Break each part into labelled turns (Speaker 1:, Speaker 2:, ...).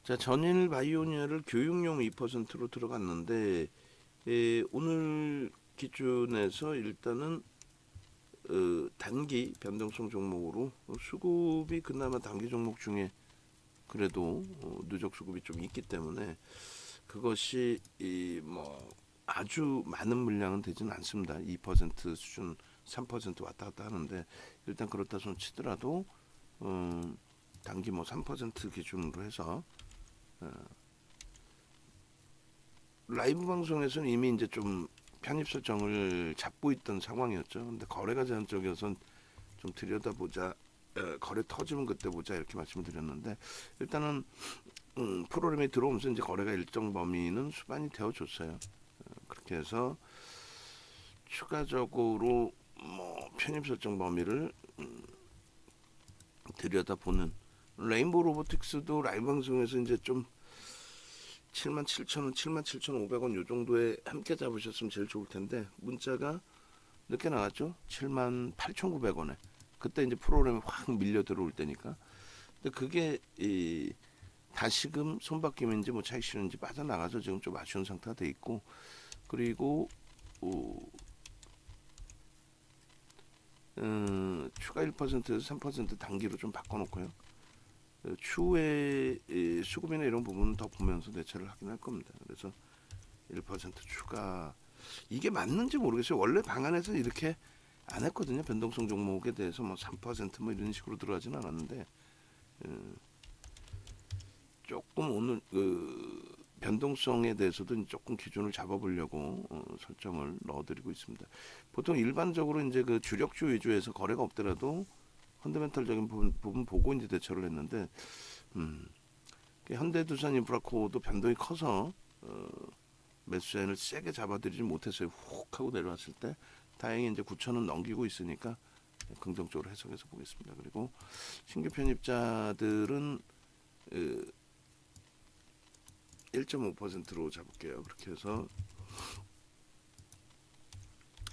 Speaker 1: 자, 전일 바이오니아를 교육용 2%로 들어갔는데 오늘 기준에서 일단은 단기 변동성 종목으로 수급이 그나마 단기 종목 중에 그래도 누적 수급이 좀 있기 때문에 그것이 뭐 아주 많은 물량은 되지는 않습니다. 2% 수준, 3% 왔다 갔다 하는데 일단 그렇다 손 치더라도 단기 뭐 3% 기준으로 해서 라이브 방송에서는 이미 이제 좀 편입 설정을 잡고 있던 상황이었죠. 근데 거래가 제한적이어서 좀 들여다보자, 거래 터지면 그때 보자 이렇게 말씀을 드렸는데 일단은 프로그램이 들어오면서 이제 거래가 일정 범위는 수반이 되어줬어요. 그렇게 해서 추가적으로 뭐 편입 설정 범위를 들여다보는 레인보우 로보틱스도 라이브 방송에서 이제 좀 77,000원, 77,500원 요 정도에 함께 잡으셨으면 제일 좋을 텐데 문자가 늦게 나왔죠. 78,900원에. 그때 이제 프로그램이 확 밀려 들어올 때니까. 근데 그게 다시금 손바뀜인지 뭐 차익 실현인지 빠져나가서 지금 좀 아쉬운 상태가 돼 있고 그리고 추가 1%에서 3% 단기로 좀 바꿔놓고요. 추후에 수급이나 이런 부분은 더 보면서 대처를 하긴 할 겁니다. 그래서 1% 추가 이게 맞는지 모르겠어요. 원래 방안에서 이렇게 안 했거든요. 변동성 종목에 대해서 뭐 3%뭐 이런 식으로 들어가지는 않았는데 조금 오늘 변동성에 대해서도 조금 기준을 잡아보려고 설정을 넣어드리고 있습니다. 보통 일반적으로 이제 그 주력주 위주에서 거래가 없더라도 펀더멘털적인 부분 보고 이제 대처를 했는데 현대두산인프라코도 변동이 커서 매수자인을 세게 잡아들이지 못했어요. 훅 하고 내려왔을 때 다행히 이제 9,000원 넘기고 있으니까 긍정적으로 해석해서 보겠습니다. 그리고 신규 편입자들은 1.5%로 잡을게요. 그렇게 해서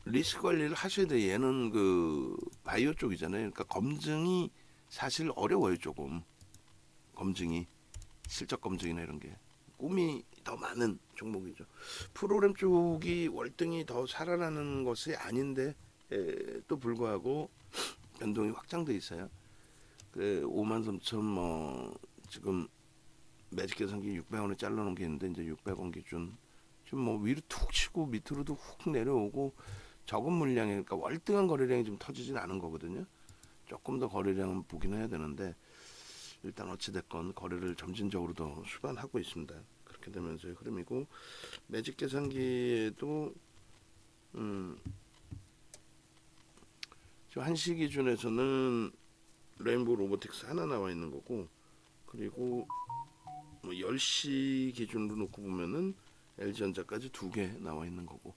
Speaker 1: 리스크 관리를 하셔야 돼요. 얘는 그 바이오 쪽이잖아요. 그러니까 검증이 사실 어려워요. 조금 검증이 실적 검증이나 이런 게 꿈이 더 많은 종목이죠. 프로그램 쪽이 월등히 더 살아나는 것이 아닌데 또 불구하고 변동이 확장돼 있어요. 그 53,000 뭐 지금 매직 계산기 600원에 잘라놓은 게 있는데 이제 600원 기준 좀 뭐 위로 툭 치고 밑으로도 훅 내려오고 적은 물량이 그러니까 월등한 거래량이 좀 터지진 않은 거거든요. 조금 더 거래량은 보긴 해야 되는데 일단 어찌됐건 거래를 점진적으로 더 수반하고 있습니다. 그렇게 되면서의 흐름이고 매직 계산기에도 지금 한시 기준에서는 레인보우 로보틱스 하나 나와 있는 거고 그리고 뭐 10시 기준으로 놓고 보면은 LG전자까지 두 개 나와 있는 거고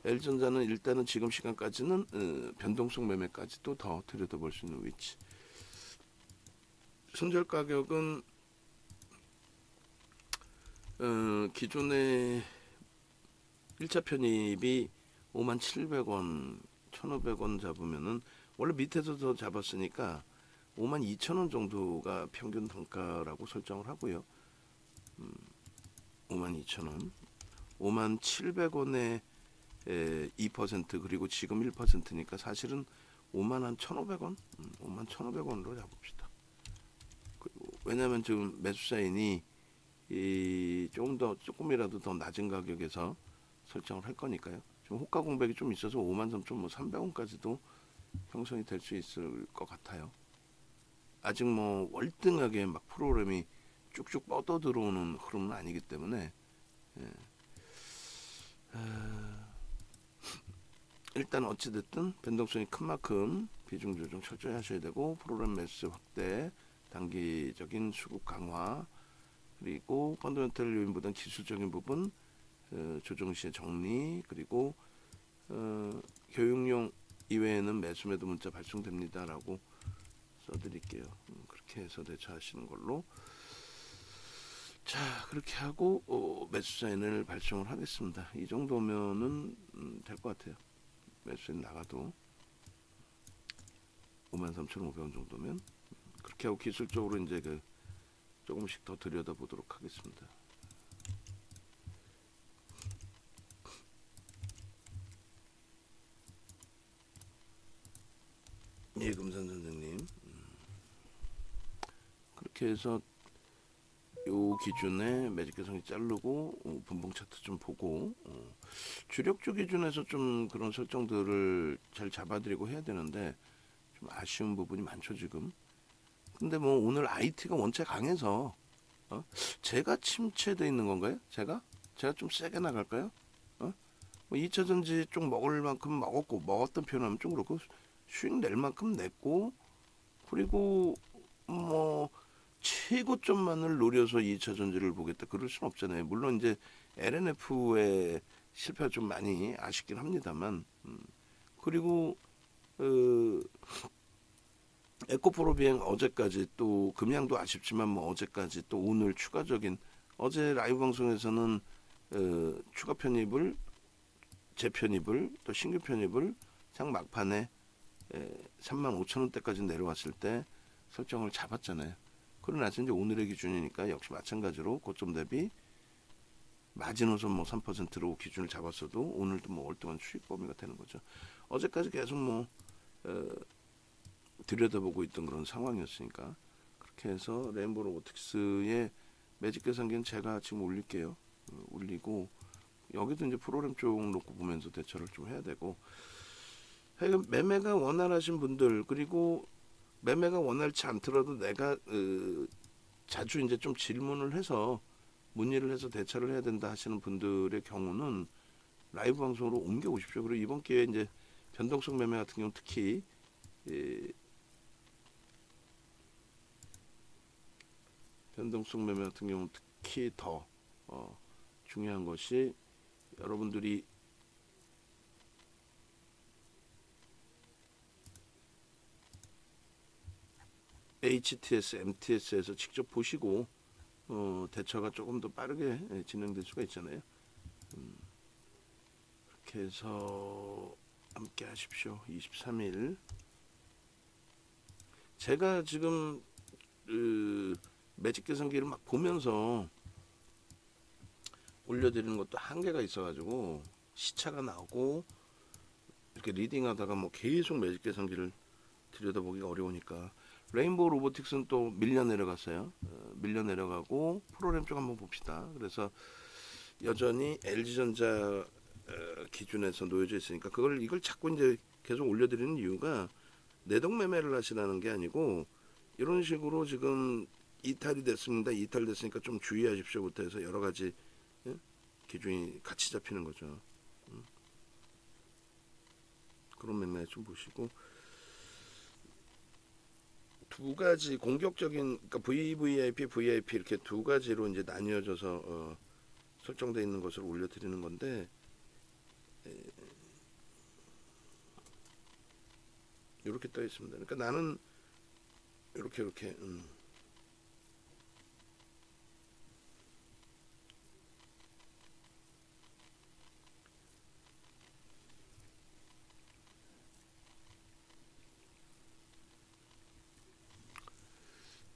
Speaker 1: LG전자는 일단은 지금 시간까지는 변동성 매매까지도 더 들여다볼 수 있는 위치. 손절 가격은 기존의 1차 편입이 57,000원, 1,500원 잡으면은 원래 밑에서 더 잡았으니까 52,000원 정도가 평균 단가라고 설정을 하고요. 52,000원, 57,000원에 2% 그리고 지금 1%니까 사실은 51,500원, 51,500원으로 잡읍시다. 왜냐하면 지금 매수사인이 조금이라도 더 낮은 가격에서 설정을 할 거니까요. 지금 호가 공백이 좀 있어서 53,300원까지도 형성이 될 수 있을 것 같아요. 아직 뭐 월등하게 막 프로그램이 쭉쭉 뻗어 들어오는 흐름은 아니기 때문에 일단 어찌됐든 변동성이 큰 만큼 비중 조정 철저히 하셔야 되고 프로그램 매수 확대, 단기적인 수급 강화 그리고 펀더멘털 요인보다는 기술적인 부분 조정 시의 정리 그리고 교육용 이외에는 매수 매도 문자 발송됩니다라고 써드릴게요. 그렇게 해서 대처하시는 걸로. 자 그렇게 하고 매수 사인을 발송을 하겠습니다. 이 정도면은 될 것 같아요. 매수 사인 나가도 53,500원 정도면 그렇게 하고 기술적으로 이제 그 조금씩 더 들여다보도록 하겠습니다. 예, 금산 선생님. 그렇게 해서 요 기준에 매직 개성이 자르고 분봉 차트 좀 보고 주력주 기준에서 좀 그런 설정들을 잘 잡아드리고 해야 되는데 좀 아쉬운 부분이 많죠 지금. 근데 뭐 오늘 IT가 원체 강해서 제가 침체돼 있는 건가요? 제가 좀 세게 나갈까요? 뭐 2차전지 쪽 먹을 만큼 먹었고 먹었던 표현하면 좀 그렇고 수익 낼 만큼 냈고 그리고 뭐 최고점만을 노려서 2차 전지를 보겠다 그럴 순 없잖아요. 물론 이제 LNF의 실패가 좀 많이 아쉽긴 합니다만 그리고 에코프로 비행 어제까지 또 금양도 아쉽지만 뭐 어제까지 또 오늘 추가적인 어제 라이브 방송에서는 추가 편입을 재편입을 또 신규 편입을 장 막판에 35,000원대까지 내려왔을 때 설정을 잡았잖아요. 그러나 이제 오늘의 기준이니까 역시 마찬가지로 고점 대비 마지노선 뭐 3%로 기준을 잡았어도 오늘도 뭐 월등한 수익 범위가 되는 거죠. 어제까지 계속 뭐 들여다보고 있던 그런 상황이었으니까 그렇게 해서 레인보 로보틱스의 매직 계산기는 제가 지금 올릴게요. 올리고 여기도 이제 프로그램 쪽 놓고 보면서 대처를 좀 해야 되고 하여간 매매가 원활하신 분들 그리고 매매가 원활치 않더라도 내가 자주 이제 좀 질문을 해서 문의를 해서 대처를 해야 된다 하시는 분들의 경우는 라이브 방송으로 옮겨 오십시오. 그리고 이번 기회에 이제 변동성 매매 같은 경우 특히 변동성 매매 같은 경우 특히 더 중요한 것이 여러분들이 HTS, MTS에서 직접 보시고 대처가 조금 더 빠르게 진행될 수가 있잖아요. 그렇게 해서 함께 하십시오. 23일 제가 지금 매직 계산기를 막 보면서 올려드리는 것도 한계가 있어가지고 시차가 나오고 이렇게 리딩하다가 뭐 계속 매직 계산기를 들여다보기가 어려우니까 레인보우 로보틱스는 또 밀려 내려갔어요. 밀려 내려가고 프로그램 쪽 한번 봅시다. 그래서 여전히 LG전자 기준에서 놓여져 있으니까 이걸 자꾸 이제 계속 올려드리는 이유가 내동 매매를 하시라는 게 아니고 이런 식으로 지금 이탈이 됐습니다. 이탈됐으니까 좀 주의하십시오부터 해서 여러 가지 기준이 같이 잡히는 거죠. 그런 매매 좀 보시고 두 가지 공격적인 그러니까 VVIP, VIP 이렇게 두 가지로 이제 나뉘어져서 설정되어 있는 것을 올려드리는 건데 이렇게 떠 있습니다. 그러니까 나는 이렇게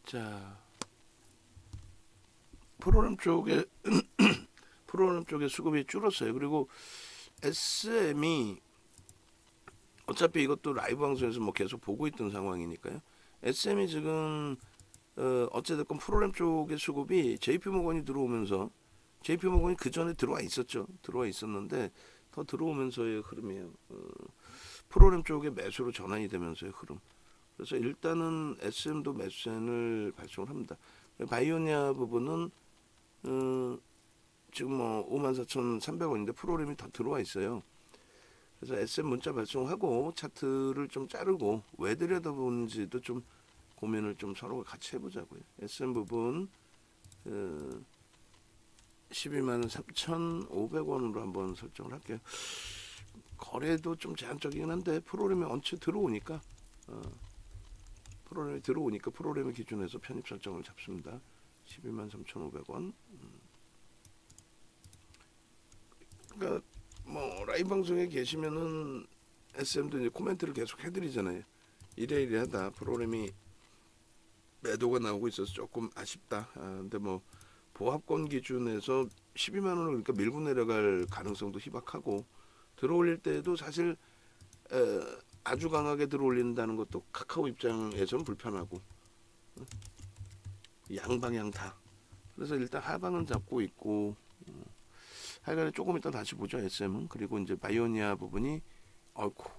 Speaker 1: 자 프로그램 쪽에 수급이 줄었어요. 그리고 SM이 어차피 이것도 라이브 방송에서 뭐 계속 보고 있던 상황이니까요. SM이 지금 어찌됐건 프로그램 쪽의 수급이 JP모건이 들어오면서 JP모건이 그 전에 들어와 있었는데 더 들어오면서의 흐름이에요. 프로그램 쪽의 매수로 전환이 되면서의 흐름. 그래서 일단은 SM도 매수세를 발송을 합니다. 바이오니아 부분은 지금 뭐 54,300원인데 프로그램이 더 들어와 있어요. 그래서 SM 문자 발송하고 차트를 좀 자르고 왜 들여다보는지도 좀 고민을 좀 서로 같이 해보자고요. SM 부분 123,500원으로 한번 설정을 할게요. 거래도 좀 제한적이긴 한데 프로그램이 언제 들어오니까 프로그램의 기준에서 편입 설정을 잡습니다. 123,500원. 그러니까 뭐 라이브 방송에 계시면은 SM도 이제 코멘트를 계속 해드리잖아요. 이래이래하다 프로그램이 매도가 나오고 있어서 조금 아쉽다. 근데 뭐 보합권 기준에서 12만 원을 그러니까 밀고 내려갈 가능성도 희박하고 들어올릴 때도 사실 아주 강하게 들어올린다는 것도 카카오 입장에서는 불편하고 양방향 다. 그래서 일단 하방은 잡고 있고 하여간에 조금 이따 다시 보죠. SM은. 그리고 이제 바이오니아 부분이 어이쿠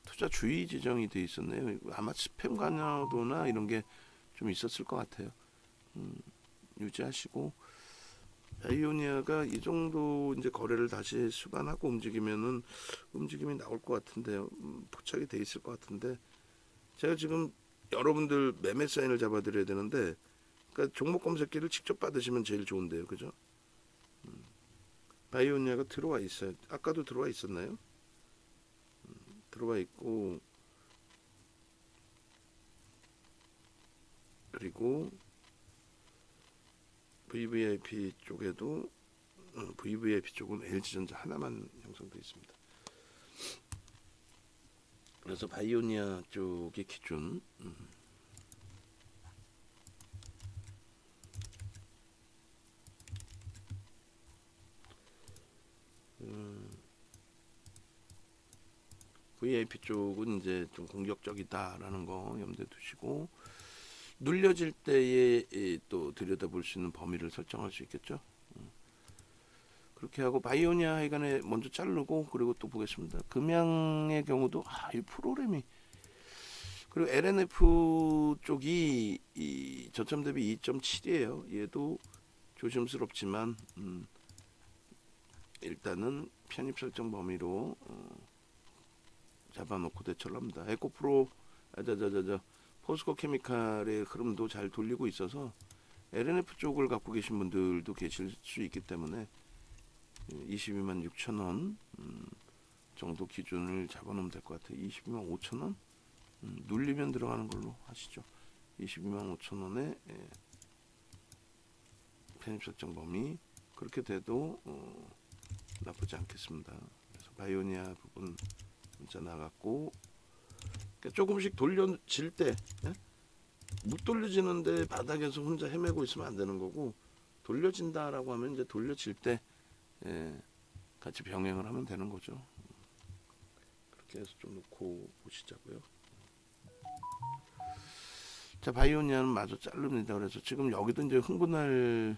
Speaker 1: 투자 주의 지정이 돼 있었네요. 아마 스팸 관여도나 이런 게 좀 있었을 것 같아요. 유지하시고 바이오니아가 이 정도 이제 거래를 다시 수반하고 움직이면은 움직임이 나올 것 같은데요. 포착이 돼 있을 것 같은데 제가 지금 여러분들 매매 사인을 잡아드려야 되는데 그러니까 종목 검색기를 직접 받으시면 제일 좋은데요, 그죠? 바이오니아가 들어와 있어요. 아까도 들어와 있었나요? 들어와 있고 그리고 VVIP 쪽에도 VVIP 쪽은 LG전자 하나만 형성되어 있습니다. 그래서 바이오니아 쪽의 기준 VIP 쪽은 이제 좀 공격적이다라는 거 염두에 두시고 눌려질 때에 또 들여다볼 수 있는 범위를 설정할 수 있겠죠. 그렇게 하고 바이오니아 하여간에 먼저 자르고 그리고 또 보겠습니다. 금양의 경우도 이 프로그램이 그리고 LNF 쪽이 이 저점 대비 2.7이에요. 얘도 조심스럽지만 일단은 편입 설정 범위로 잡아놓고 대처를 합니다. 에코프로 포스코 케미칼의 흐름도 잘 돌리고 있어서 LNF 쪽을 갖고 계신 분들도 계실 수 있기 때문에 22만 6천 원 정도 기준을 잡아놓으면 될 것 같아요. 22만 5천 원 눌리면 들어가는 걸로 하시죠. 22만 5천 원에 편입 설정 범위 그렇게 돼도 나쁘지 않겠습니다. 그래서 바이오니아 부분 문자 나갔고 그러니까 조금씩 돌려질 때 못 돌려지는데 바닥에서 혼자 헤매고 있으면 안 되는 거고 돌려진다라고 하면 이제 돌려질 때 같이 병행을 하면 되는 거죠. 그렇게 해서 좀 놓고 보시자고요. 자 바이오니아는 마저 자릅니다. 그래서 지금 여기도 이제 흥분할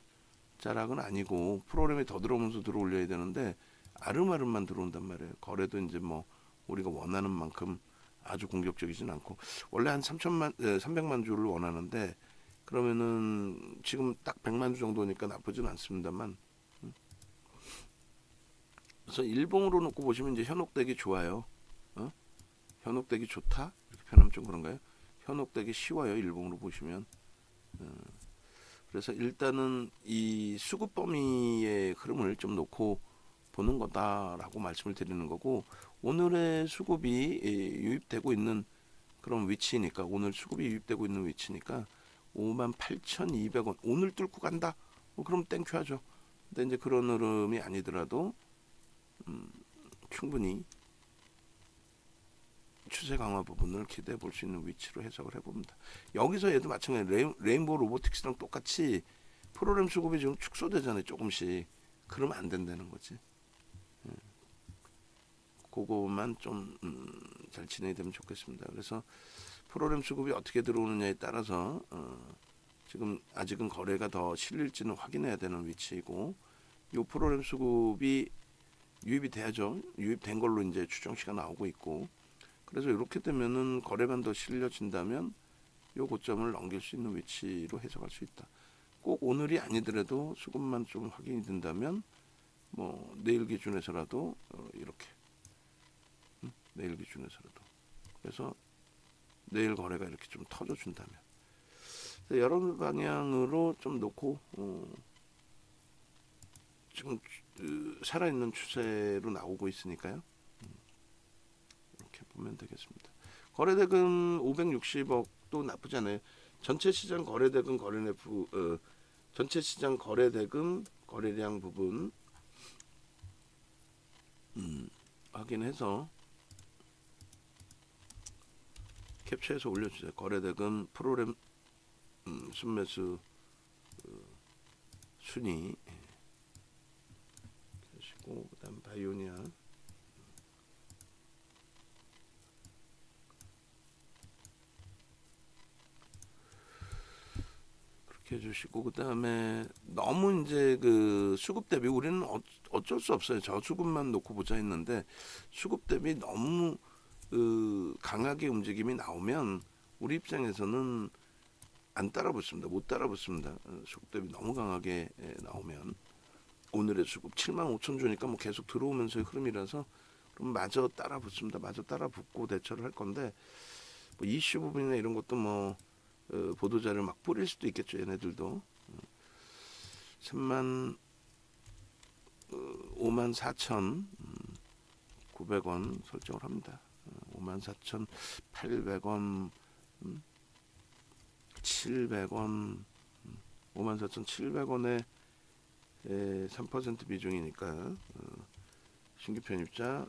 Speaker 1: 자락은 아니고 프로그램이 더 들어오면서 들어올려야 되는데 아름아름만 들어온단 말이에요. 거래도 이제 뭐 우리가 원하는 만큼 아주 공격적이진 않고 원래 한 300만 주를 원하는데 그러면은 지금 딱 100만 주 정도니까 나쁘진 않습니다만 그래서 일봉으로 놓고 보시면 이제 현혹되기 좋아요. 현혹되기 좋다 이렇게 표현하면 좀 그런가요? 현혹되기 쉬워요. 일봉으로 보시면 그래서 일단은 이 수급 범위의 흐름을 좀 놓고 보는 거다라고 말씀을 드리는 거고 오늘의 수급이 유입되고 있는 그런 위치니까 오늘 수급이 유입되고 있는 위치니까 58,200원 오늘 뚫고 간다 그럼 땡큐 하죠. 근데 이제 그런 흐름이 아니더라도 충분히 추세 강화 부분을 기대해 볼 수 있는 위치로 해석을 해봅니다. 여기서 얘도 마찬가지로 레인보우 로보틱스랑 똑같이 프로그램 수급이 지금 축소되잖아요. 조금씩 그러면 안 된다는 거지. 그거만 좀 잘 진행이 되면 좋겠습니다. 그래서 프로그램 수급이 어떻게 들어오느냐에 따라서 지금 아직은 거래가 더 실릴지는 확인해야 되는 위치이고 이 프로그램 수급이 유입이 돼야죠. 유입된 걸로 이제 추정치가 나오고 있고 그래서 이렇게 되면은 거래만 더 실려진다면 이 고점을 넘길 수 있는 위치로 해석할 수 있다. 꼭 오늘이 아니더라도 수급만 좀 확인이 된다면 뭐 내일 기준에서라도 이렇게 내일 기준에서라도 그래서 내일 거래가 이렇게 좀 터져준다면 여러 방향으로 좀 놓고 지금 살아있는 추세로 나오고 있으니까요. 이렇게 보면 되겠습니다. 거래대금 560억도 나쁘지 않아요. 전체 시장 거래대금 전체 시장 거래대금 거래량 부분 확인해서 캡처해서 올려주세요. 거래대금 프로그램 순매수 순위 하시고 그다음 바이오니아 그렇게 해주시고 그다음에 너무 이제 그 수급 대비 우리는 어쩔 수 없어요. 저수급만 놓고 보자 했는데 수급 대비 너무 강하게 움직임이 나오면 우리 입장에서는 안 따라 붙습니다. 못 따라 붙습니다. 수급 대비 너무 강하게 나오면 오늘의 수급 7만 5천 주니까 뭐 계속 들어오면서의 흐름이라서 그럼 마저 따라 붙습니다. 마저 따라 붙고 대처를 할 건데 뭐 이슈 부분이나 이런 것도 뭐 보도자를 막 뿌릴 수도 있겠죠. 얘네들도 3만 5만 4천 900원 설정을 합니다. 54,800원 700원 54,700원에 3% 비중이니까 신규 편입자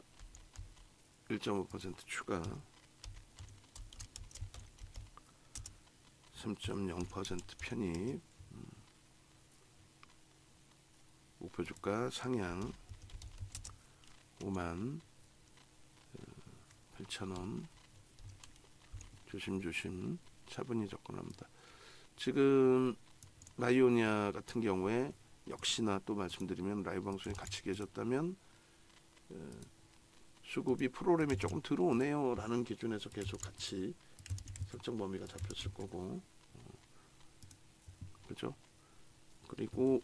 Speaker 1: 1.5% 추가 3.0% 편입 목표 주가 상향 5만 8,000원 조심조심 차분히 접근합니다. 지금 바이오니아 같은 경우에 역시나 또 말씀드리면 라이브 방송에 같이 계셨다면 수급이 프로그램이 조금 들어오네요 라는 기준에서 계속 같이 설정 범위가 잡혔을 거고 그죠? 그리고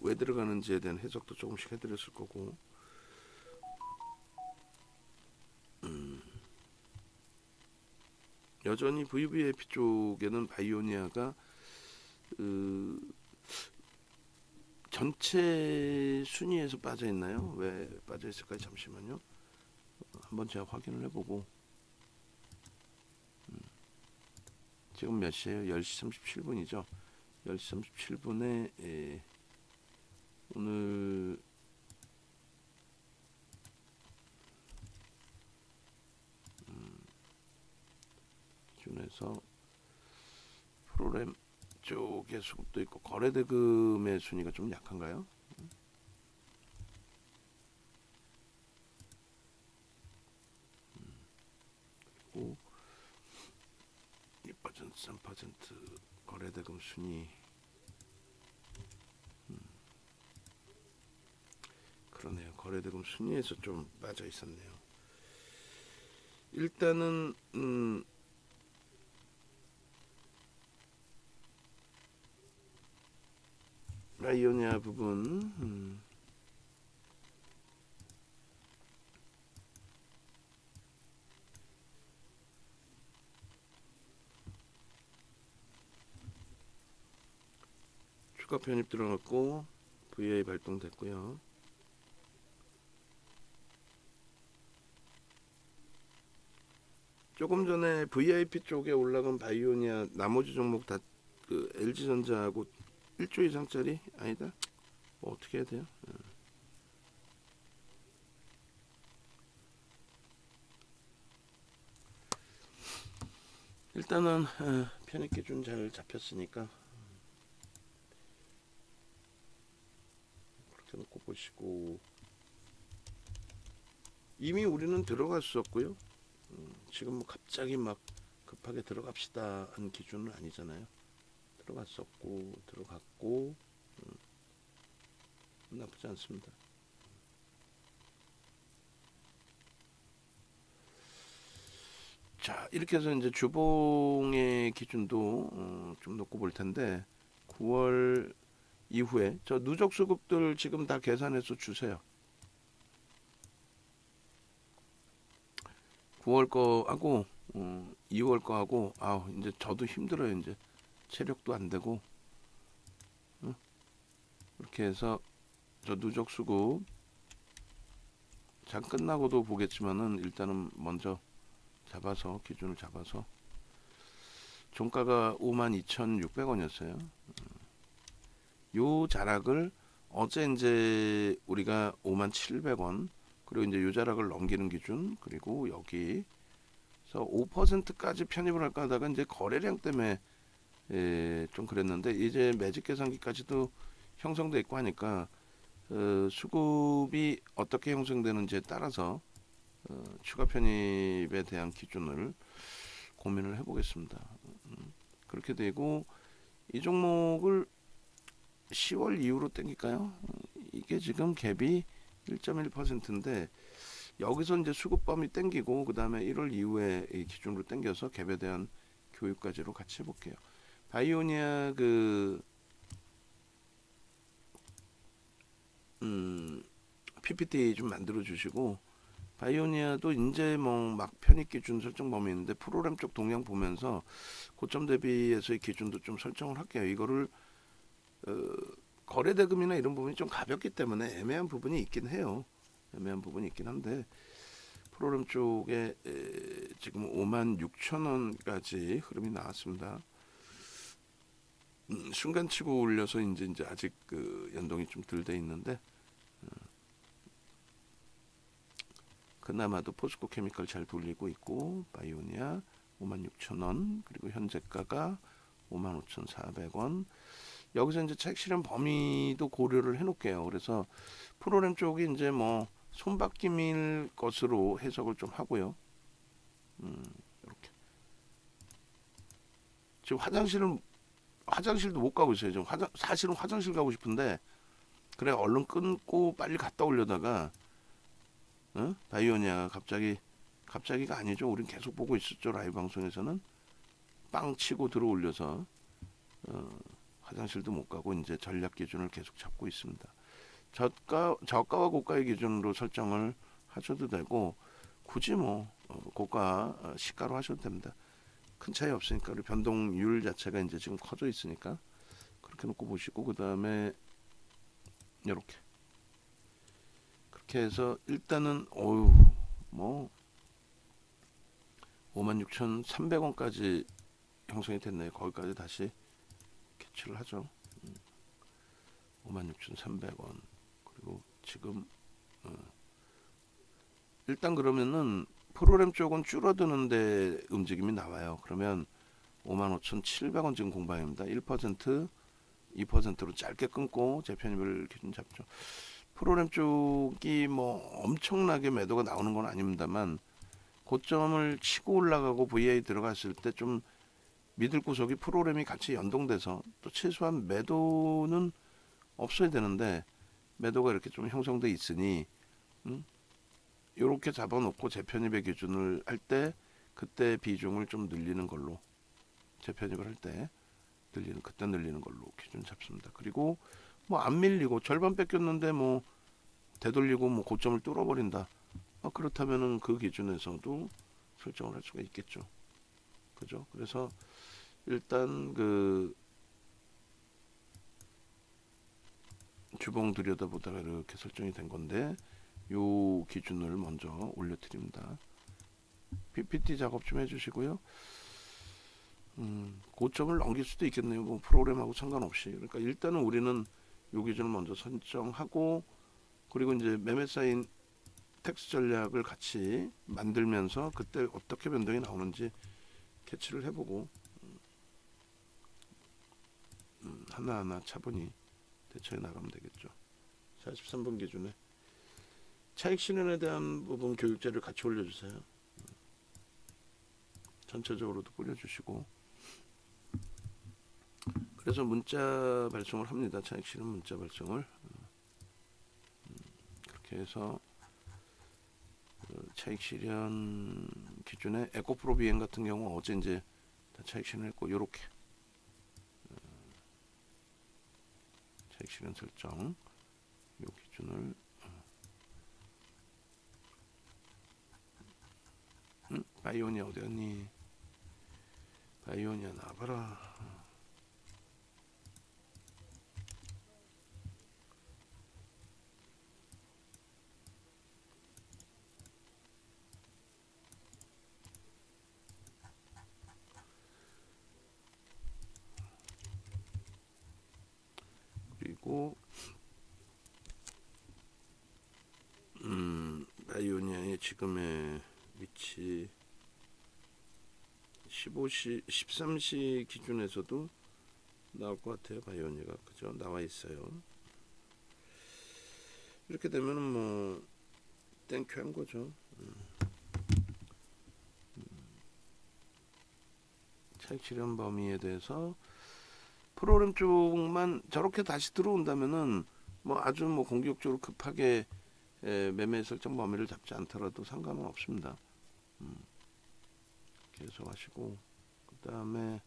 Speaker 1: 왜 들어가는지에 대한 해석도 조금씩 해드렸을 거고 여전히 VVIP 쪽에는 바이오니아가 전체 순위에서 빠져 있나요? 왜 빠져 있을까요? 잠시만요. 한번 제가 확인을 해보고 지금 몇 시에요? 10시 37분이죠. 10시 37분에 오늘 기준에서 프로그램 쪽의 수급도 있고 거래대금의 순위가 좀 약한가요? 그리고 2% 3% 거래대금 순위 그러네요. 거래대금 순위에서 좀 빠져 있었네요. 일단은 바이오니아 부분 추가 편입 들어갔고 VA 발동됐고요. 조금 전에 VIP 쪽에 올라간 바이오니아 나머지 종목 다 그 LG전자하고 1조 이상짜리 아니다. 뭐 어떻게 해야 돼요? 일단은 편입 기준 잘 잡혔으니까 그렇게 놓고 보시고 이미 우리는 들어갔었고요. 지금 뭐 갑자기 막 급하게 들어갑시다 한 기준은 아니잖아요. 들어갔었고 들어갔고 나쁘지 않습니다. 자 이렇게 해서 이제 주봉의 기준도 좀 놓고 볼 텐데 9월 이후에 저 누적 수급들 지금 다 계산해서 주세요. 9월 거 하고 2월 거 하고 이제 저도 힘들어요. 이제 체력도 안 되고 이렇게 해서 저 누적 수급 장 끝나고도 보겠지만은 일단은 먼저 잡아서 기준을 잡아서 종가가 52,600원이었어요. 요 자락을 어제 이제 우리가 57,700원 그리고 이제 요 자락을 넘기는 기준 그리고 여기 그래서 5%까지 편입을 할까 하다가 이제 거래량 때문에 좀 그랬는데 이제 매직 계산기까지도 형성돼 있고 하니까 수급이 어떻게 형성되는지에 따라서 추가 편입에 대한 기준을 고민을 해보겠습니다. 그렇게 되고 이 종목을 10월 이후로 땡길까요? 이게 지금 갭이 1.1%인데 여기서 이제 수급범위 땡기고 그 다음에 1월 이후에 이 기준으로 땡겨서 갭에 대한 교육까지로 같이 해볼게요. 바이오니아 PPT 좀 만들어 주시고 바이오니아도 이제 뭐 막 편입 기준 설정 범위 있는데 프로그램 쪽 동향 보면서 고점 대비해서의 기준도 좀 설정을 할게요. 이거를 거래 대금이나 이런 부분이 좀 가볍기 때문에 애매한 부분이 있긴 해요. 애매한 부분이 있긴 한데 프로그램 쪽에 지금 56,000원까지 흐름이 나왔습니다. 순간 치고 올려서 이제 아직 그 연동이 좀 덜 돼 있는데 그나마도 포스코 케미컬 잘 돌리고 있고 바이오니아 56,000원 그리고 현재가가 55,400원. 여기서 이제 차익 실현 범위도 고려를 해놓을게요. 그래서 프로그램 쪽이 이제 뭐 손바뀜일 것으로 해석을 좀 하고요. 이렇게 지금 화장실도 못 가고 있어요. 지금 사실은 화장실 가고 싶은데 그래 얼른 끊고 빨리 갔다 오려다가 바이오니아가 갑자기가 아니죠. 우린 계속 보고 있었죠. 라이브 방송에서는 빵 치고 들어올려서 화장실도 못 가고 이제 전략 기준을 계속 잡고 있습니다. 저가와 고가의 기준으로 설정을 하셔도 되고 굳이 뭐 고가 시가로 하셔도 됩니다. 큰 차이 없으니까 우리 변동률 자체가 이제 지금 커져 있으니까 그렇게 놓고 보시고 그 다음에 이렇게 그렇게 해서 일단은 뭐 56,300원까지 형성이 됐네요. 거기까지 다시 캐치를 하죠. 56,300원 그리고 지금 일단 그러면은 프로그램 쪽은 줄어드는데 움직임이 나와요. 그러면 55,700원 지금 공방입니다. 1% 2%로 짧게 끊고 재편입을 기준 잡죠. 프로그램 쪽이 뭐 엄청나게 매도가 나오는 건 아닙니다만 고점을 치고 올라가고 VI 들어갔을 때 좀 믿을 구석이 프로그램이 같이 연동돼서 또 최소한 매도는 없어야 되는데 매도가 이렇게 좀 형성돼 있으니 이렇게 잡아놓고 재편입의 기준을 할 때 그때 비중을 좀 늘리는 걸로 재편입을 할 때 그때 늘리는 걸로 기준 잡습니다. 그리고 뭐 안 밀리고 절반 뺏겼는데 뭐 되돌리고 뭐 고점을 뚫어버린다. 그렇다면은 그 기준에서도 설정을 할 수가 있겠죠. 그죠? 그래서 일단 그 주봉 들여다보다가 이렇게 설정이 된 건데 요 기준을 먼저 올려드립니다. PPT 작업 좀 해주시고요. 고점을 넘길 수도 있겠네요. 뭐 프로그램하고 상관없이. 그러니까 일단은 우리는 요 기준을 먼저 설정하고 그리고 이제 매매 사인 텍스 전략을 같이 만들면서 그때 어떻게 변동이 나오는지 캐치를 해보고 하나하나 차분히 대처해 나가면 되겠죠. 43번 기준에 차익 실현에 대한 부분 교육자를 같이 올려주세요. 전체적으로도 뿌려주시고 그래서 문자 발송을 합니다. 차익 실현 문자 발송을 그렇게 해서 차익 실현 기준에 에코프로 비행 같은 경우 어제 이제 다 차익 실현했고 요렇게 차익 실현 설정 요 기준을 바이오니아 어디 갔니? 바이오니아 나와봐라. 그리고 바이오니아의 지금의 위치 15시 13시 기준에서도 나올 것 같아요. 바이오니가 그죠? 나와 있어요. 이렇게 되면은 뭐 땡큐한 거죠. 차익 실현 범위에 대해서 프로그램 쪽만 저렇게 다시 들어온다면은 뭐 아주 뭐 공격적으로 급하게 매매 설정 범위를 잡지 않더라도 상관은 없습니다. 계속 하시고 그 다음에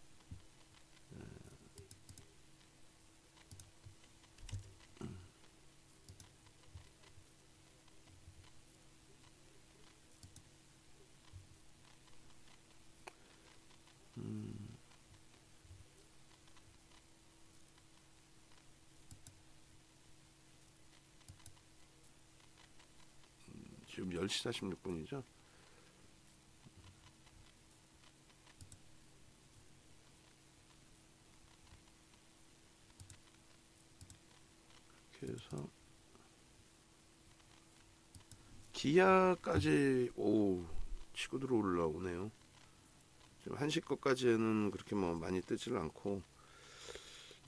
Speaker 1: 지금 10시 46분이죠. 그래서 기아까지 치고 들어 올라오네요. 지금 한시 거까지는 그렇게 뭐 많이 뜨질 않고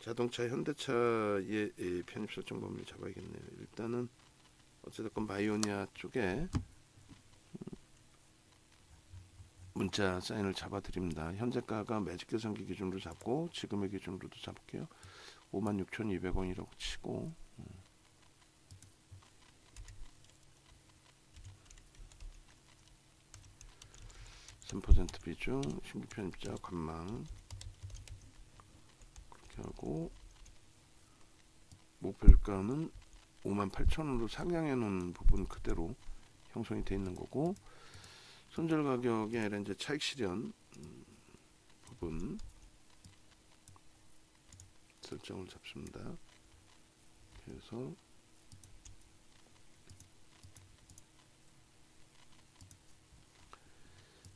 Speaker 1: 자동차 현대차의 편입 설정 범위를 잡아야겠네요. 일단은 어쨌든 바이오니아 쪽에 문자 사인을 잡아드립니다. 현재가가 매직 계산기 기준으로 잡고 지금의 기준으로도 잡을게요. 56,200원이라고 치고 3% 비중 신규 편입자 관망 그렇게 하고 목표 주가는 58,000원으로 상향해 놓은 부분 그대로 형성이 되어 있는 거고 손절 가격이 아니라 이제 차익 실현 부분 설정을 잡습니다. 그래서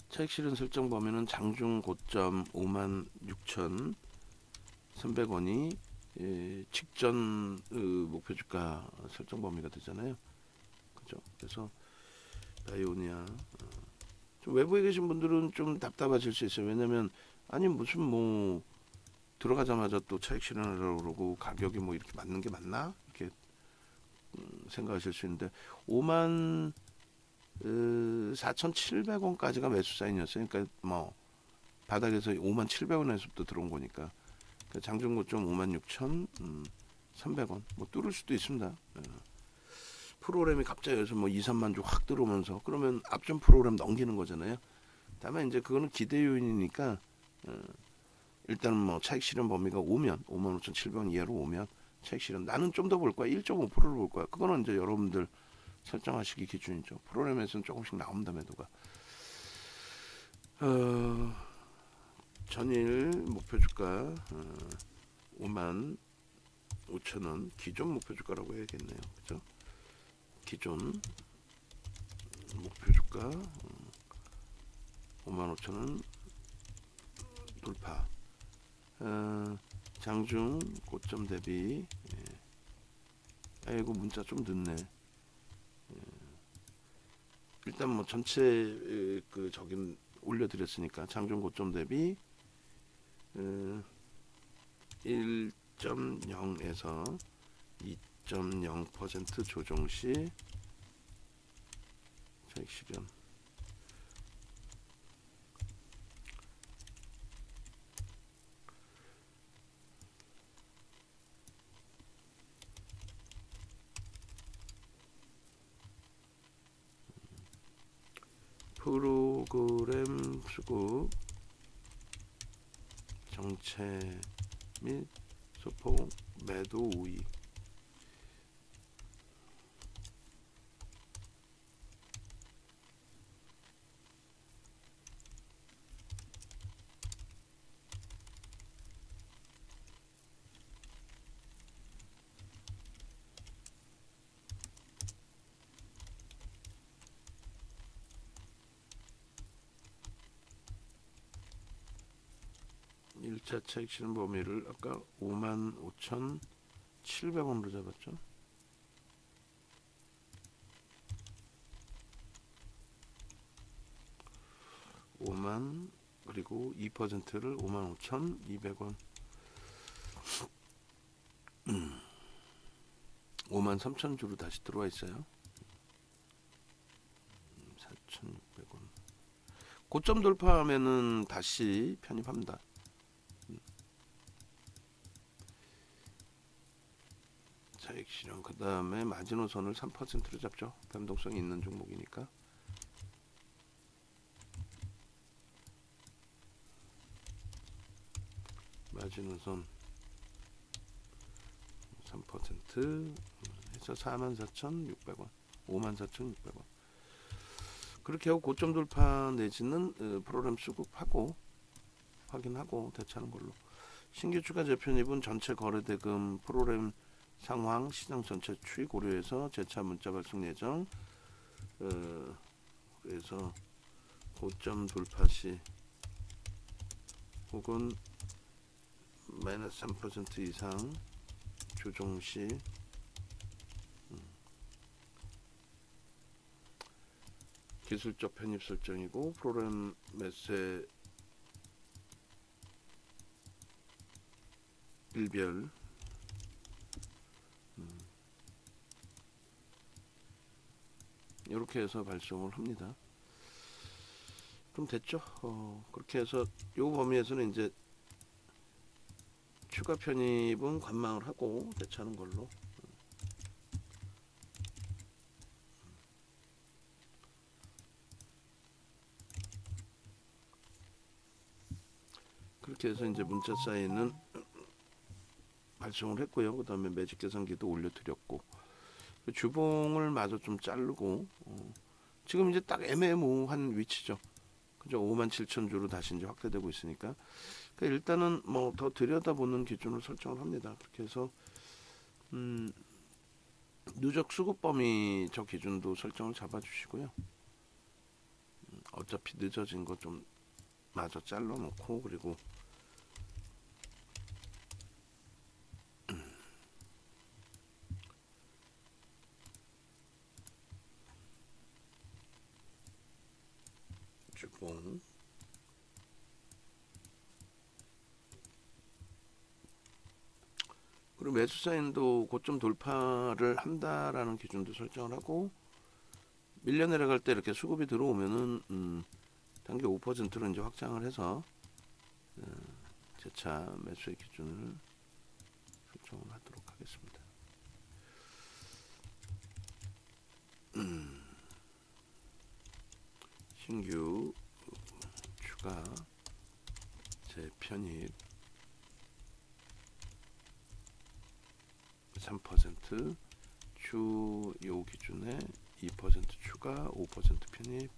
Speaker 1: 차익 실현 설정 범위는 장중 고점 56,300원이 직전 목표 주가 설정 범위가 되잖아요. 그죠? 그래서 바이오니아 좀 외부에 계신 분들은 좀 답답하실 수 있어요. 왜냐면 아니 무슨 뭐 들어가자마자 또 차익 실현하려고 그러고 가격이 뭐 이렇게 맞는 게 맞나? 이렇게 생각하실 수 있는데 54,700원까지가 매수 사인이었어요. 그러니까 뭐 바닥에서 57,700원에서부터 들어온 거니까 장중 고점 56,300원 뭐 뚫을 수도 있습니다. 프로그램이 갑자기 여기서 뭐 2, 3만 주 확 들어오면서 그러면 앞전 프로그램 넘기는 거잖아요. 다만 이제 그거는 기대 요인이니까 일단은 뭐 차익 실현 범위가 오면 55,700원 이하로 오면 차익 실현 나는 좀 더 볼 거야. 1.5%를 볼 거야. 그거는 이제 여러분들 설정하시기 기준이죠. 프로그램에서는 조금씩 나옵니다. 매도가 전일 목표 주가 55,000원 기존 목표 주가라고 해야겠네요. 그죠? 기존 목표 주가 55,000원 돌파 장중 고점 대비 아이고 문자 좀 늦네. 일단 뭐 전체 그 저긴 올려드렸으니까 장중 고점 대비 1.0에서 2.0% 조정 시 차익 실현 프로그램 수급 정체 및 소폭 매도 우위 일차 차익 실현 범위를 아까 55,700원으로 잡았죠. 그리고 2%를 55,200원 53,000주로 다시 들어와 있어요. 4,600원 고점 돌파하면은 다시 편입합니다. 자익실현 그 다음에 마지노선을 3%로 잡죠. 변동성이 있는 종목이니까. 마지노선 3% 해서 44,600원 54,600원 그렇게 하고 고점 돌파 내지는 프로그램 수급하고 확인하고 대처하는 걸로. 신규 추가 재편입은 전체 거래대금 프로그램 상황 시장 전체 추이 고려해서 재차 문자 발송 예정. 그래서 고점 돌파 시 혹은 마이너스 3% 이상 조정 시 기술적 편입 설정이고 프로그램 매세 일별 이렇게 해서 발송을 합니다. 좀 됐죠? 그렇게 해서 요 범위에서는 이제 추가 편입은 관망을 하고 대처하는 걸로. 그렇게 해서 이제 문자 사인은 발송을 했고요. 그 다음에 매직 계산기도 올려드렸고 주봉을 마저 좀 자르고 지금 이제 딱 애매모호한 위치죠. 그죠? 57,000주로 다시 이제 확대되고 있으니까 그러니까 일단은 뭐 더 들여다보는 기준을 설정을 합니다. 그렇게 해서 누적 수급 범위 저 기준도 설정을 잡아주시고요. 어차피 늦어진 거 좀 마저 잘라놓고 그리고 주봉 그리고 매수 사인도 고점 돌파를 한다라는 기준도 설정을 하고 밀려 내려갈 때 이렇게 수급이 들어오면은 단기 5%로 이제 확장을 해서 재차 매수의 기준을 설정을 하도록 하겠습니다. 신규 추가 재편입 3% 주요 기준에 2% 추가 5% 편입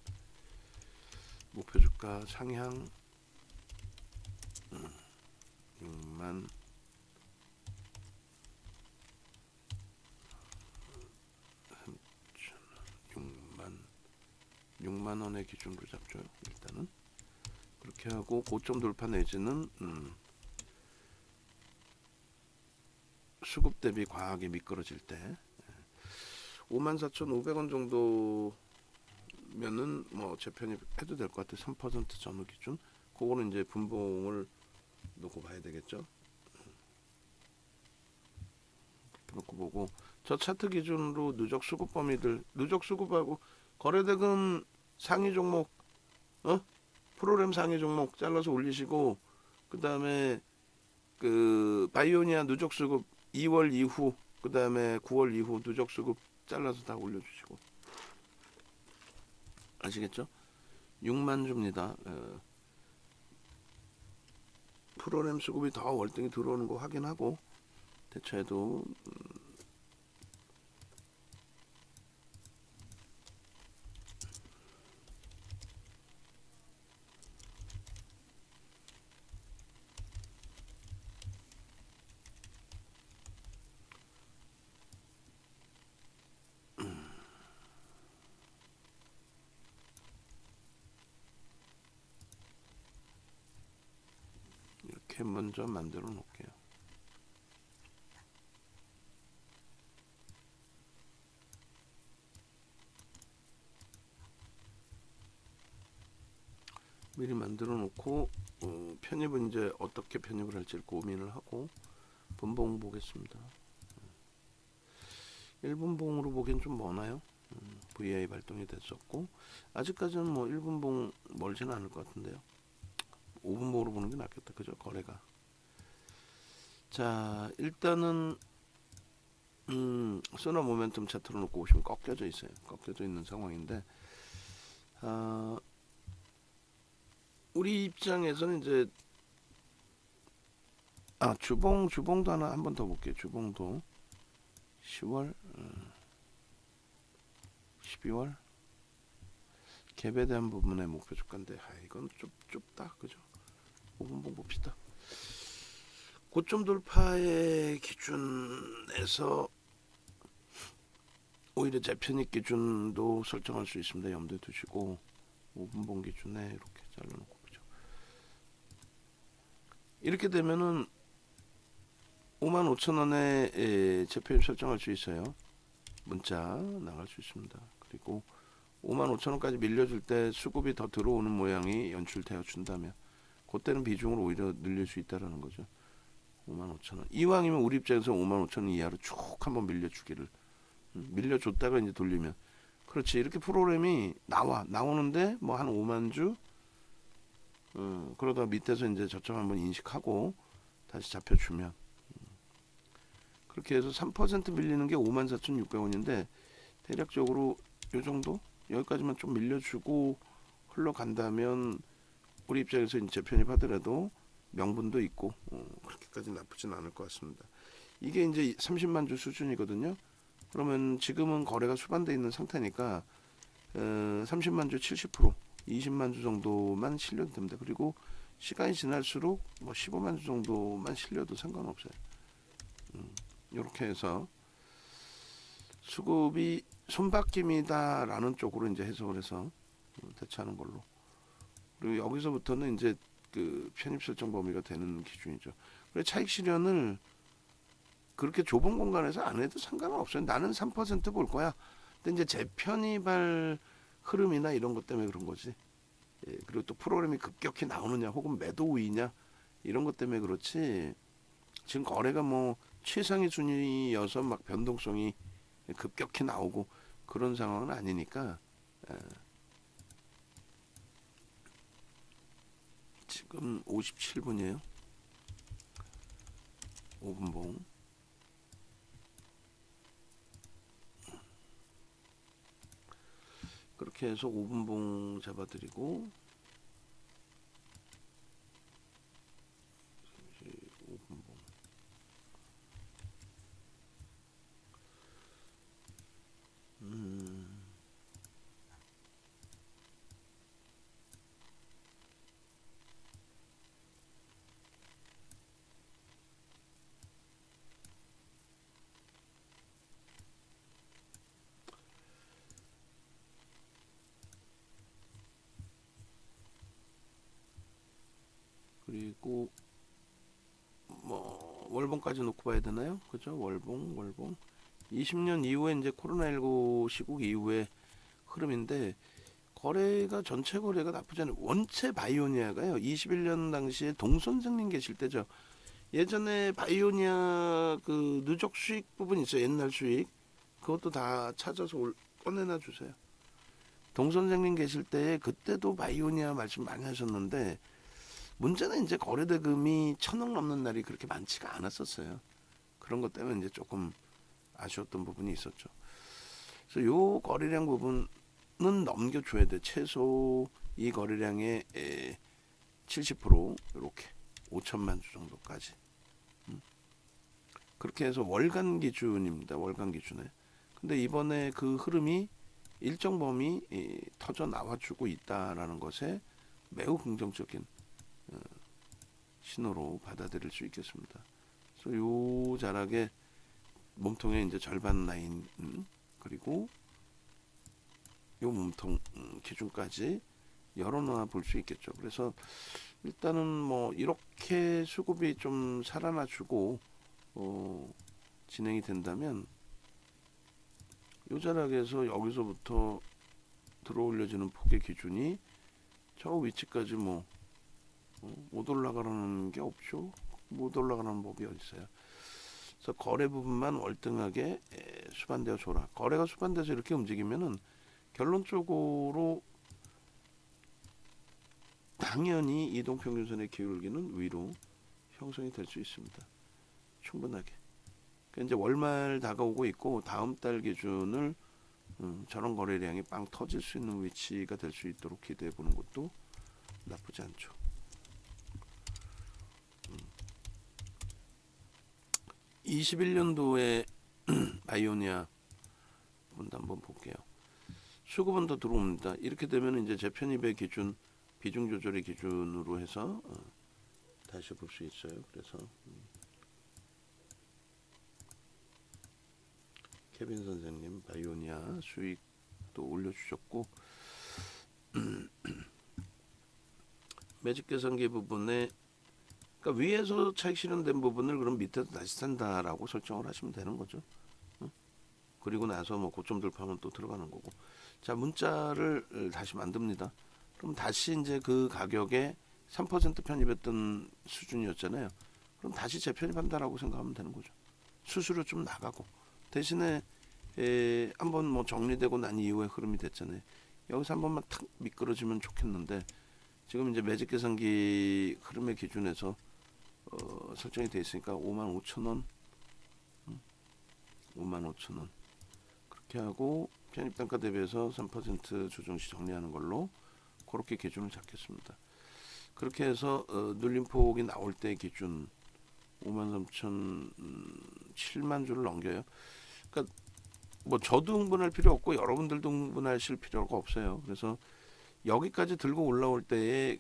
Speaker 1: 목표 주가 상향 6만 원의 기준으로 잡죠. 일단은 그렇게 하고 고점 돌파 내지는 수급 대비 과하게 미끄러질 때 54,500원 정도면은 뭐 재편입해도 될 것 같아요. 3% 전후 기준 그거는 이제 분봉을 놓고 봐야 되겠죠. 놓고 보고 저 차트 기준으로 누적 수급 범위들 누적 수급하고 거래대금 상위 종목 프로그램 상위 종목 잘라서 올리시고 그 다음에 그 바이오니아 누적 수급 2월 이후 그 다음에 9월 이후 누적 수급 잘라서 다 올려주시고 아시겠죠? 6만 주입니다. 프로그램 수급이 더 월등히 들어오는 거 확인하고 대처해도 이렇게 먼저 만들어 놓을게요. 미리 만들어 놓고 편입은 이제 어떻게 편입을 할지 고민을 하고 분봉 보겠습니다. 1분봉으로 보기엔 좀 머나요? VI 발동이 됐었고 아직까지는 뭐 1분봉 멀지는 않을 것 같은데요. 5분봉으로 보는 게 낫겠다. 그죠? 거래가. 자, 일단은 소나 모멘텀 차트로 놓고 보시면 꺾여져 있어요. 꺾여져 있는 상황인데 우리 입장에서는 이제 주봉도 하나 한 번 더 볼게요. 주봉도 10월 12월 갭에 대한 부분의 목표 주가인데 이건 좀 좁다. 그죠? 5분봉 봅시다. 고점 돌파의 기준에서 오히려 재편입 기준도 설정할 수 있습니다. 염두에 두시고 5분봉 기준에 이렇게 잘라놓고 보죠. 이렇게 되면은 55,000원에 재편입 설정할 수 있어요. 문자 나갈 수 있습니다. 그리고 55,000원까지 밀려줄 때 수급이 더 들어오는 모양이 연출되어 준다면 그때는 비중을 오히려 늘릴 수 있다는 거죠. 55,000원. 이왕이면 우리 입장에서 55,000원 이하로 쭉 한번 밀려주기를. 밀려줬다가 이제 돌리면. 그렇지. 이렇게 프로그램이 나오는데 뭐 한 5만 주. 그러다 밑에서 이제 저점 한번 인식하고 다시 잡혀주면. 그렇게 해서 3% 밀리는 게 54,600원인데 대략적으로 요 정도? 여기까지만 좀 밀려주고 흘러간다면 우리 입장에서 이제 재편입하더라도 명분도 있고 그렇게까지 나쁘진 않을 것 같습니다. 이게 이제 30만 주 수준이거든요. 그러면 지금은 거래가 수반되어 있는 상태니까 30만 주 70%, 20만 주 정도만 실려도 됩니다. 그리고 시간이 지날수록 뭐 15만 주 정도만 실려도 상관없어요. 이렇게 해서 수급이 손바뀜이다라는 쪽으로 이제 해석을 해서 대처하는 걸로. 그리고 여기서부터는 이제 그 편입 설정 범위가 되는 기준이죠. 그래 차익 실현을 그렇게 좁은 공간에서 안 해도 상관은 없어요. 나는 3% 볼 거야. 근데 이제 재편입할 흐름이나 이런 것 때문에 그런 거지. 예, 그리고 또 프로그램이 급격히 나오느냐 혹은 매도 우위냐 이런 것 때문에 그렇지. 지금 거래가 뭐 최상위 순위여서 막 변동성이 급격히 나오고 그런 상황은 아니니까. 지금 57분이에요. 5분봉. 그렇게 해서 5분봉 잡아드리고 5분봉. 그리고 뭐 월봉까지 놓고 봐야 되나요? 그죠? 월봉 20년 이후에 이제 코로나19 시국 이후에 흐름인데 거래가 전체 거래가 나쁘지 않아요. 원체 바이오니아가요. 21년 당시에 동 선생님 계실 때죠. 예전에 바이오니아 그 누적 수익 부분 있어요. 옛날 수익 그것도 다 찾아서 꺼내놔 주세요. 동 선생님 계실 때 그때도 바이오니아 말씀 많이 하셨는데 문제는 이제 거래대금이 1,000억 넘는 날이 그렇게 많지가 않았었어요. 그런 것 때문에 이제 조금 아쉬웠던 부분이 있었죠. 그래서 요 거래량 부분은 넘겨줘야 돼. 최소 이 거래량의 70% 이렇게 5천만 주 정도까지. 그렇게 해서 월간 기준입니다. 월간 기준에. 근데 이번에 그 흐름이 일정 범위 터져 나와주고 있다라는 것에 매우 긍정적인 신호로 받아들일 수 있겠습니다. 그래서 요 자락의 몸통의 이제 절반 라인 그리고 요 몸통 기준까지 열어놔 볼 수 있겠죠. 그래서 일단은 뭐 이렇게 수급이 좀 살아나주고 진행이 된다면 요 자락에서 여기서부터 들어올려지는 폭의 기준이 저 위치까지 뭐 못 올라가라는 게 없죠. 못 올라가는 법이 어디 있어요. 그래서 거래 부분만 월등하게 수반되어 줘라. 거래가 수반돼서 이렇게 움직이면은 결론적으로 당연히 이동평균선의 기울기는 위로 형성이 될 수 있습니다. 충분하게. 그러니까 이제 월말 다가오고 있고 다음 달 기준을 저런 거래량이 빵 터질 수 있는 위치가 될 수 있도록 기대해 보는 것도 나쁘지 않죠. 21년도에 바이오니아 분도 한번 볼게요. 수급은 더 들어옵니다. 이렇게 되면 이제 재편입의 기준, 비중 조절의 기준으로 해서 다시 볼 수 있어요. 그래서 케빈 선생님 바이오니아 수익도 올려주셨고 매직 계산기 부분에 그러니까 위에서 차익 실현된 부분을 그럼 밑에서 다시 산다라고 설정을 하시면 되는 거죠. 그리고 나서 뭐 고점 돌파하면 또 들어가는 거고. 자, 문자를 다시 만듭니다. 그럼 다시 이제 그 가격에 3% 편입했던 수준이었잖아요. 그럼 다시 재편입한다라고 생각하면 되는 거죠. 수수료 좀 나가고 대신에 한번 뭐 정리되고 난 이후에 흐름이 됐잖아요. 여기서 한 번만 탁 미끄러지면 좋겠는데 지금 이제 매직 계산기 흐름의 기준에서 설정이 되어 있으니까 55,000원 55,000원 그렇게 하고 편입단가 대비해서 3% 조정시 정리하는 걸로 그렇게 기준을 잡겠습니다. 그렇게 해서 눌림폭이 나올 때 기준 53,000 7만 주를 넘겨요. 그러니까 뭐 저도 흥분할 필요 없고 여러분들도 흥분하실 필요가 없어요. 그래서 여기까지 들고 올라올 때에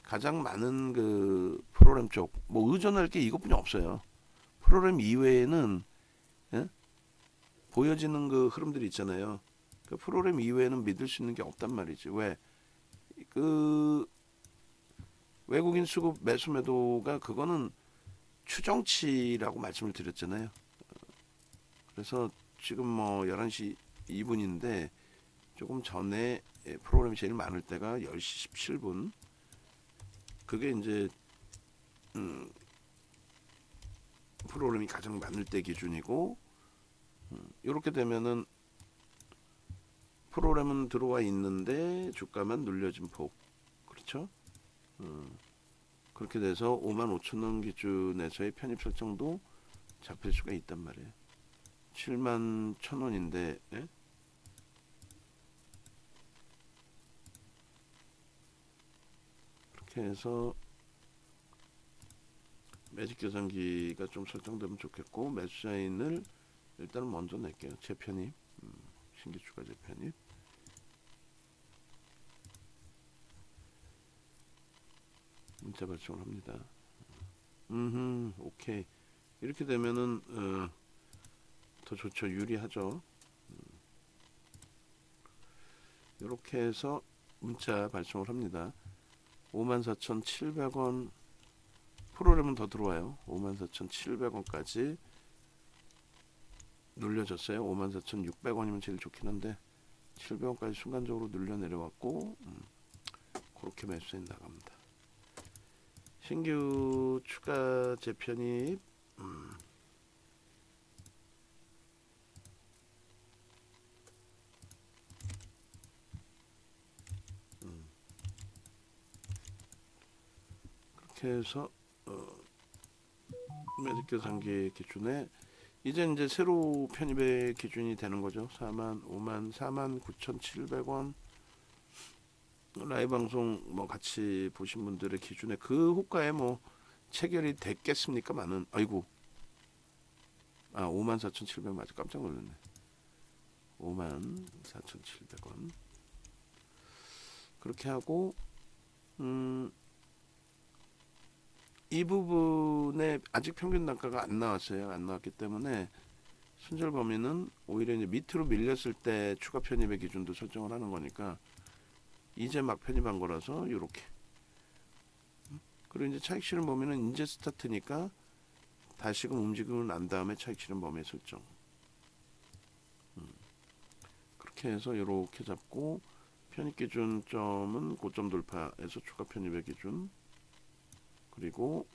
Speaker 1: 가장 많은 그 프로그램 쪽 뭐 의존할 게 이것뿐이 없어요. 프로그램 이외에는 보여지는 그 흐름들이 있잖아요. 그 프로그램 이외에는 믿을 수 있는 게 없단 말이지. 왜? 그 외국인 수급 매수 매도가 그거는 추정치라고 말씀을 드렸잖아요. 그래서 지금 뭐 11시 2분인데 조금 전에 프로그램이 제일 많을 때가 10시 17분. 그게 이제 프로그램이 가장 많을 때 기준이고 이렇게 되면은 프로그램은 들어와 있는데 주가만 눌려진 폭. 그렇죠? 그렇게 돼서 55,000원 기준에서의 편입 설정도 잡힐 수가 있단 말이에요. 71,000원인데 예? 그렇게 해서 매직 계산기가 좀 설정되면 좋겠고 매수자인을 일단은 먼저 낼게요. 재편입 신규 추가 재편입 문자 발송을 합니다. 오케이. 이렇게 되면은 더 좋죠. 유리하죠. 이렇게 해서 문자 발송을 합니다. 54,700원 프로그램은 더 들어와요. 54,700원까지 눌려졌어요. 54,600원이면 제일 좋긴 한데 700원까지 순간적으로 눌려 내려왔고 그렇게 매수인 나갑니다. 신규 추가 재편입 그렇게 해서 매직 계산기 기준에 이제 새로 편입의 기준이 되는 거죠. 49,700원 라이브 방송 뭐 같이 보신 분들의 기준에 그 호가에 뭐 체결이 됐겠습니까? 많은 아이고 54,700 맞아 깜짝 놀랐네. 54,700원 그렇게 하고 이 부분에 아직 평균 단가가 안 나왔어요. 안 나왔기 때문에 순절 범위는 오히려 이제 밑으로 밀렸을 때 추가 편입의 기준도 설정을 하는 거니까 이제 막 편입한 거라서 요렇게. 그리고 이제 차익 실현 범위는 이제 스타트니까 다시금 움직임을 난 다음에 차익 실현 범위 설정. 그렇게 해서 요렇게 잡고 편입 기준점은 고점 돌파에서 추가 편입의 기준, 그리고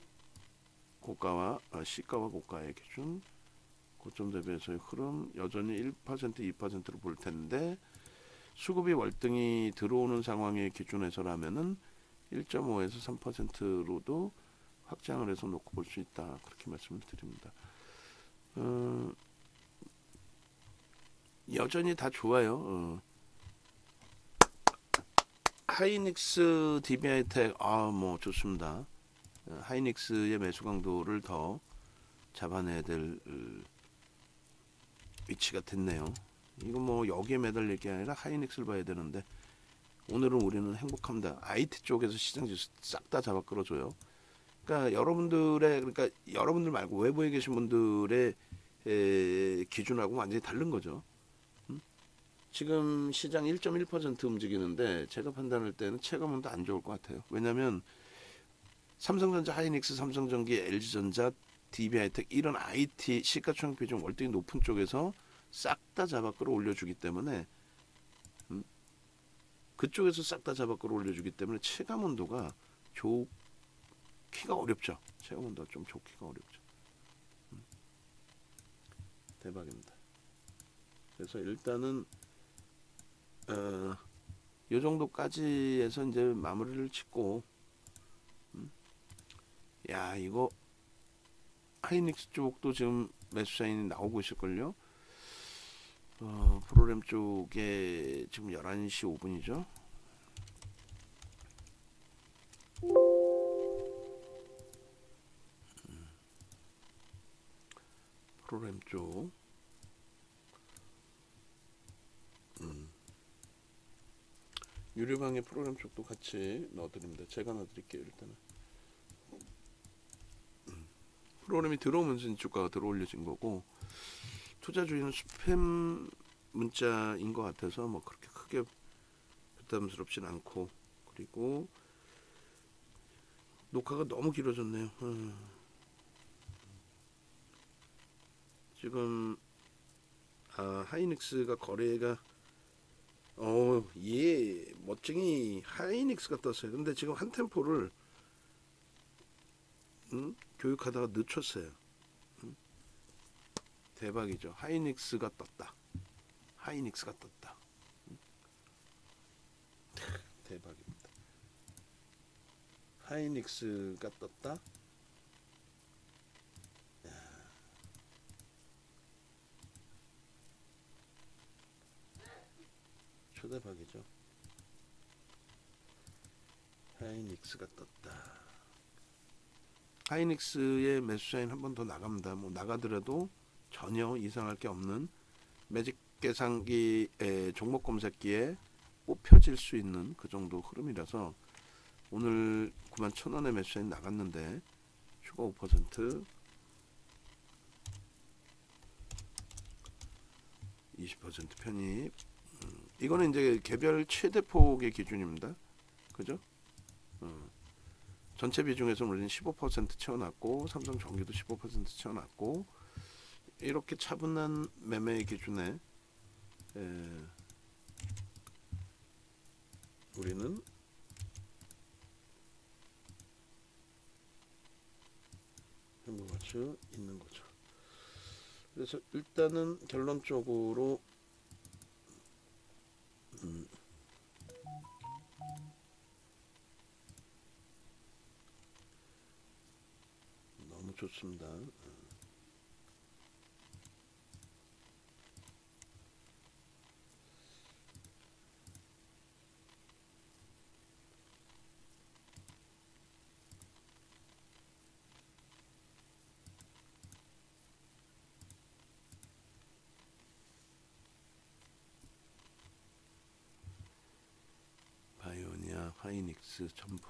Speaker 1: 고가와 시가와 고가의 기준, 고점 대비해서의 흐름 여전히 1%, 2%로 볼 텐데 수급이 월등히 들어오는 상황의 기준에서라면은 1.5에서 3%로도 확장을 해서 놓고 볼 수 있다. 그렇게 말씀을 드립니다. 여전히 다 좋아요. 하이닉스, DB하이텍 뭐 좋습니다. 하이닉스의 매수 강도를 더 잡아내야 될 위치가 됐네요. 이거 뭐 여기에 매달릴 게 아니라 하이닉스를 봐야 되는데 오늘은 우리는 행복합니다. IT 쪽에서 시장 지수 싹 다 잡아 끌어줘요. 그러니까 여러분들 말고 외부에 계신 분들의 기준하고 완전히 다른 거죠. 지금 시장 1.1% 움직이는데 제가 판단할 때는 체감온도 안 좋을 것 같아요. 왜냐하면 삼성전자, 하이닉스, 삼성전기, LG전자, DB하이텍 이런 IT 시가총액 비중 월등히 높은 쪽에서 싹 다 잡아 끌어올려주기 때문에 그쪽에서 싹 다 잡아 끌어올려주기 때문에 체감온도가 좋기가 어렵죠. 체감온도가 좀 좋기가 어렵죠. 대박입니다. 그래서 일단은 요 정도까지 해서 이제 마무리를 짓고 야 이거 하이닉스 쪽도 지금 매수 사인이 나오고 있을걸요. 프로그램 쪽에 지금 11시 5분이죠. 프로그램 쪽 유료방의 프로그램 쪽도 같이 넣어드립니다. 제가 넣어드릴게요. 일단은 프로그램이 들어오면서 주가가 들어올려진 거고 투자주의는 스팸 문자인 것 같아서 뭐 그렇게 크게 부담스럽진 않고, 그리고 녹화가 너무 길어졌네요. 지금 하이닉스가 거래가 예 멋쟁이 하이닉스가 떴어요. 근데 지금 한 템포를 교육하다가 늦췄어요. 대박이죠. 하이닉스가 떴다. 하이닉스가 떴다. 대박입니다. 하이닉스가 떴다. 초대박이죠. 하이닉스가 떴다. 하이닉스의 매수사인 한 번 더 나갑니다. 뭐 나가더라도 전혀 이상할 게 없는 매직 계산기의 종목 검색기에 뽑혀질 수 있는 그 정도 흐름이라서 오늘 91,000원에 매수사인 나갔는데 추가 5% 20% 편입. 이거는 이제 개별 최대폭의 기준입니다. 그죠? 전체 비중에서 우리는 15% 채워놨고 삼성전기도 15% 채워놨고 이렇게 차분한 매매의 기준에 우리는 행복할 수 있는 거죠. 그래서 일단은 결론적으로 너무 좋습니다. 바이오니아, 하이닉스 전부.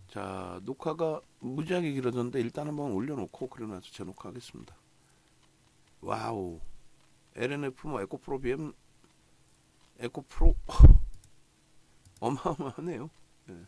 Speaker 1: 자, 녹화가 무지하게 길어졌는데 일단 한번 올려놓고 그러고 나서 재녹화하겠습니다. 와우, LNF 뭐 에코프로 BM 에코프로 어마어마하네요. 네.